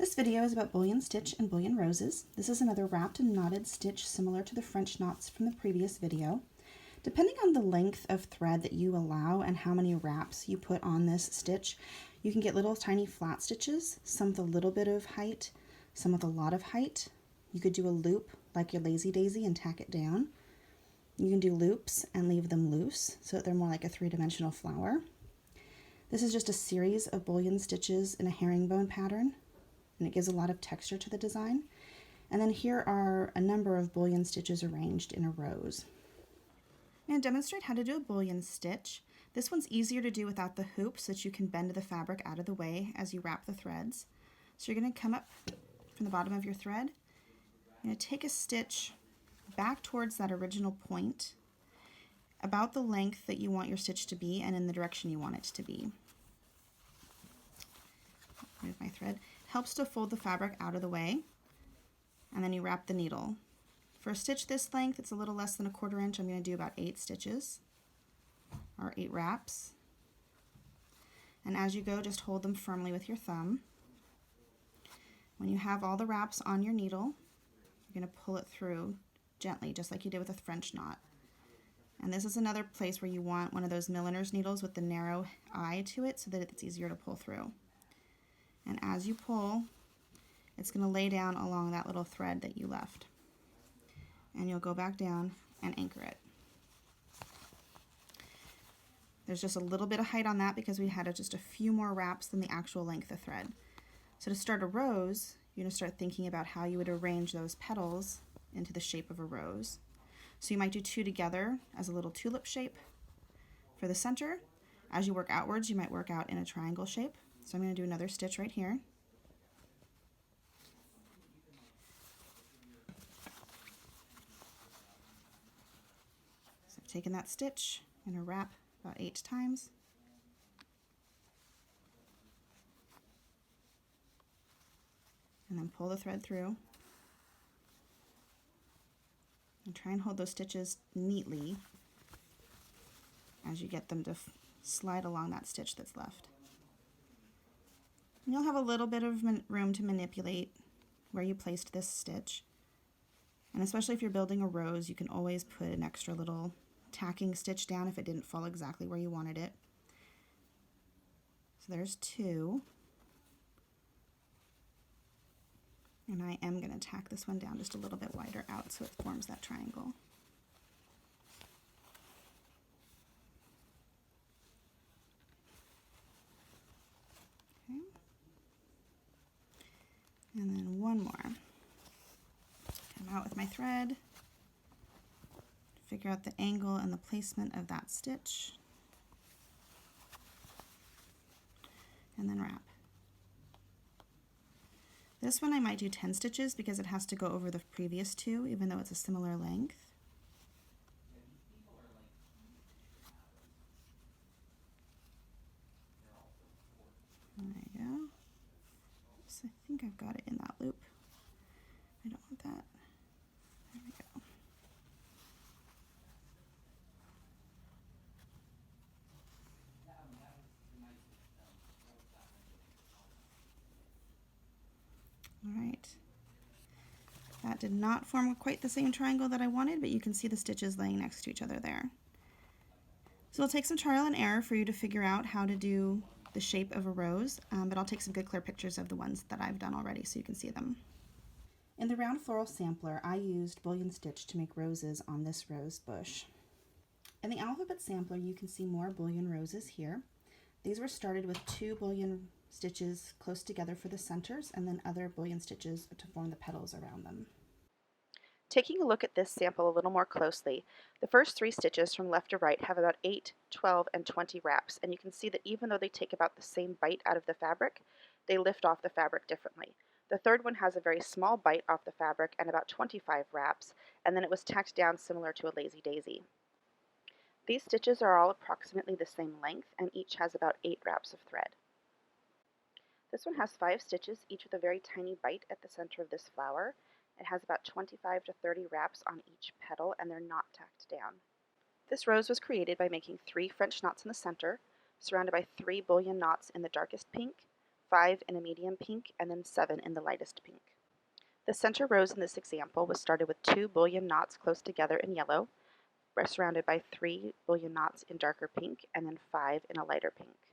This video is about bullion stitch and bullion roses. This is another wrapped and knotted stitch similar to the French knots from the previous video. Depending on the length of thread that you allow and how many wraps you put on this stitch, you can get little tiny flat stitches, some with a little bit of height, some with a lot of height. You could do a loop like your lazy daisy and tack it down. You can do loops and leave them loose so that they're more like a three-dimensional flower. This is just a series of bullion stitches in a herringbone pattern, and it gives a lot of texture to the design. And then here are a number of bullion stitches arranged in a rows. I'm going to demonstrate how to do a bullion stitch. This one's easier to do without the hoop so that you can bend the fabric out of the way as you wrap the threads. So you're going to come up from the bottom of your thread. You're going to take a stitch back towards that original point, about the length that you want your stitch to be and in the direction you want it to be. Move my thread. Helps to fold the fabric out of the way, and then you wrap the needle. For a stitch this length, it's a little less than a 1/4 inch. I'm going to do about 8 stitches, or 8 wraps. And as you go, just hold them firmly with your thumb. When you have all the wraps on your needle, you're going to pull it through gently, just like you did with a French knot. And this is another place where you want one of those milliner's needles with the narrow eye to it so that it's easier to pull through. And as you pull, it's going to lay down along that little thread that you left. And you'll go back down and anchor it. There's just a little bit of height on that because we had just a few more wraps than the actual length of thread. So to start a rose, you're going to start thinking about how you would arrange those petals into the shape of a rose. So you might do 2 together as a little tulip shape for the center. As you work outwards, you might work out in a triangle shape. So I'm going to do another stitch right here. So I've taken that stitch, I'm going to wrap about 8 times. And then pull the thread through. And try and hold those stitches neatly as you get them to slide along that stitch that's left. And you'll have a little bit of room to manipulate where you placed this stitch. And especially if you're building a rose, you can always put an extra little tacking stitch down if it didn't fall exactly where you wanted it. So there's 2. And I am going to tack this one down just a little bit wider out so it forms that triangle. Okay. And then one more. Come out with my thread, figure out the angle and the placement of that stitch, and then wrap. This one I might do 10 stitches because it has to go over the previous 2, even though it's a similar length. There you go. So I think I've got it in that loop. I don't want that. There we go. All right. That did not form quite the same triangle that I wanted, but you can see the stitches laying next to each other there. So it'll take some trial and error for you to figure out how to do the shape of a rose, but I'll take some good clear pictures of the ones that I've done already so you can see them. In the round floral sampler, I used bullion stitch to make roses on this rose bush. In the alphabet sampler, you can see more bullion roses here. These were started with 2 bullion stitches close together for the centers and then other bullion stitches to form the petals around them. Taking a look at this sample a little more closely, the first 3 stitches from left to right have about 8, 12, and 20 wraps, and you can see that even though they take about the same bite out of the fabric, they lift off the fabric differently. The third one has a very small bite off the fabric and about 25 wraps, and then it was tacked down similar to a lazy daisy. These stitches are all approximately the same length, and each has about 8 wraps of thread. This one has 5 stitches, each with a very tiny bite at the center of this flower. It has about 25 to 30 wraps on each petal, and they're not tacked down. This rose was created by making 3 French knots in the center, surrounded by 3 bullion knots in the darkest pink, 5 in a medium pink, and then 7 in the lightest pink. The center rose in this example was started with 2 bullion knots close together in yellow, surrounded by 3 bullion knots in darker pink, and then 5 in a lighter pink.